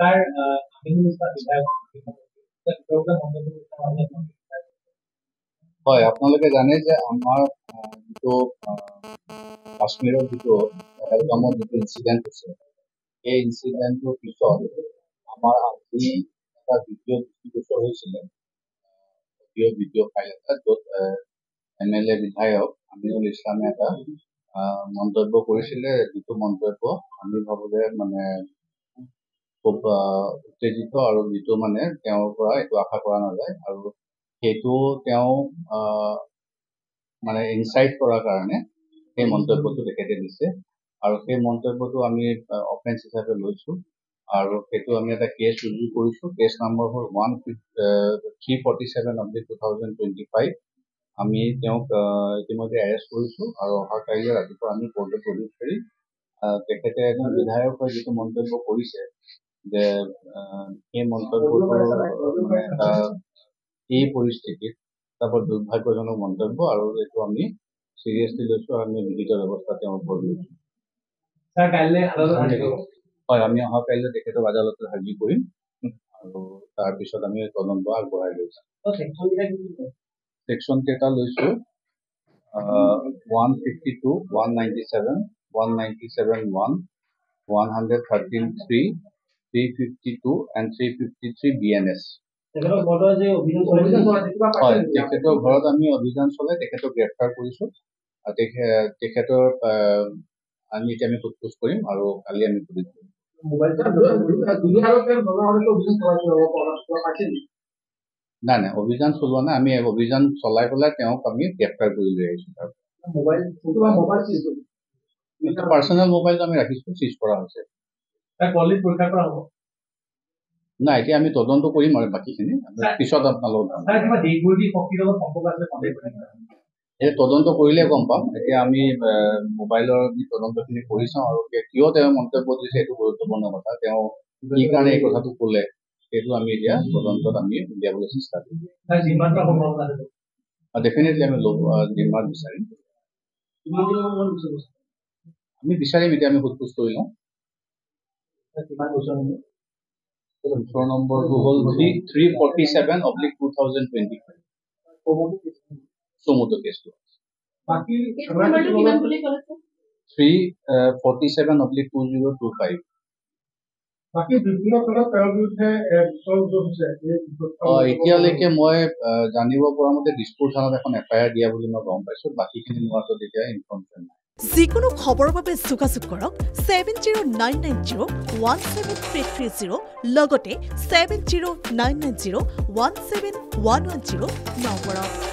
sir Aminul Islam বিধায়ক হয় আপোনালোকে জানে যে আমাৰ যিটো কাশ্মীৰৰ যিটো পেহেলগামৰ যিটো ইনচিডেণ্ট হৈছে এই ইনচিডেণ্টটোৰ পিছত আমাৰ আজি এটা ভিডিঅ' দৃষ্টিগোচৰ হৈছিলে ভিডিঅ' ফাইল এটা য'ত MLA বিধায়ক আমিনুল ইছলামে এটা মন্তব্য কৰিছিলে যিটো মন্তব্য আমি ভাবো যে মানে খুব উত্তেজিত আৰু যিটো মানে তেওঁৰ পৰা এইটো আশা কৰা নাযায় আৰু সেইটো তেওঁ মানে ইনচাইট কৰাৰ কাৰণে সেই মন্তব্যটো তেখেতে দিছে আৰু সেই মন্তব্যটো আমি অফেন্স হিচাপে লৈছো আৰু সেইটো আমি এটা কেছ ৰুজু কৰিছো কেছ নম্বৰ হ'ল 347/2025 আমি তেওঁক ইতিমধ্যে এৰেষ্ট কৰিছো আৰু অহা কাইলৈ ৰাতিপুৱা আমি কোৰ্টত প্ৰডিউচ কৰি তেখেতে এজন বিধায়ক হৈ যিটো মন্তব্য কৰিছে যে সেই মন্তব্যটো মানে এটা এই পৰিস্থিতিত এটা বৰ দুৰ্ভাগ্যজনক মন্তব্য আৰু এইটো আমি চিৰিয়াছলি লৈছো আৰু আমি বিহিত ব্যৱস্থা তেওঁৰ ওপৰত লৈছো হয় আমি অহা কাইলৈ তেখেতক আদালতত হাজিৰ কৰিম আৰু তাৰপিছত আমি তদন্ত আগবঢ়াই লৈছো সেকশ্যন কেইটা লৈছো 152, 197, 197(1), 113(3), 352 and 353 BNS হয় তেখেতৰ ঘৰত আমি অভিযান চলাই তেখেতক গ্ৰেপ্তাৰ কৰিছো তেখেতৰ আমি এতিয়া আমি সোধপোছ কৰিম আৰু কালি আমি পুলিচ কৰিম নাই নাই অভিযান চলোৱা নাই আমি অভিযান চলাই পেলাই তেওঁক আমি গ্ৰেপ্তাৰ কৰি লৈ আহিছো পাৰ্চনেল মোবাইলটো আমি ৰাখিছো চিজ কৰা হৈছে নাই এতিয়া আমি তদন্ত কৰিম আৰু বাকীখিনি পিছত আপোনালোকক এই তদন্ত কৰিলে গম পাম এতিয়া আমি মোবাইলৰ তদন্তখিনি কৰি চাওঁ আৰু কিয় তেওঁ মন্তব্য দিছে এইটো গুৰুত্বপূৰ্ণ কথা তেওঁ কি কাৰণে এই কথাটো ক'লে সেইটো আমি এতিয়া তদন্তত আমি উলিয়াবলৈ চেষ্টা কৰিম ডেফিনেটলি আমি জিম্মাত বিচাৰিম আমি বিচাৰিম এতিয়া আমি সোধপোছ কৰি লওঁ গোচৰ নম্বৰটো হ'ল 347/2025 চমুটো কেছটো 347/2025 এতিয়ালৈকে মই জানিব পৰা মতে দিছপুৰ থানাত এখন FIR দিয়া বুলি মই গম পাইছো বাকীখিনি লোৱাটো তেতিয়া ইনফৰমেশ্যন নাই যিকোনো খবৰৰ বাবে যোগাযোগ কৰক 7099017330 লগতে 7099017110 নম্বৰত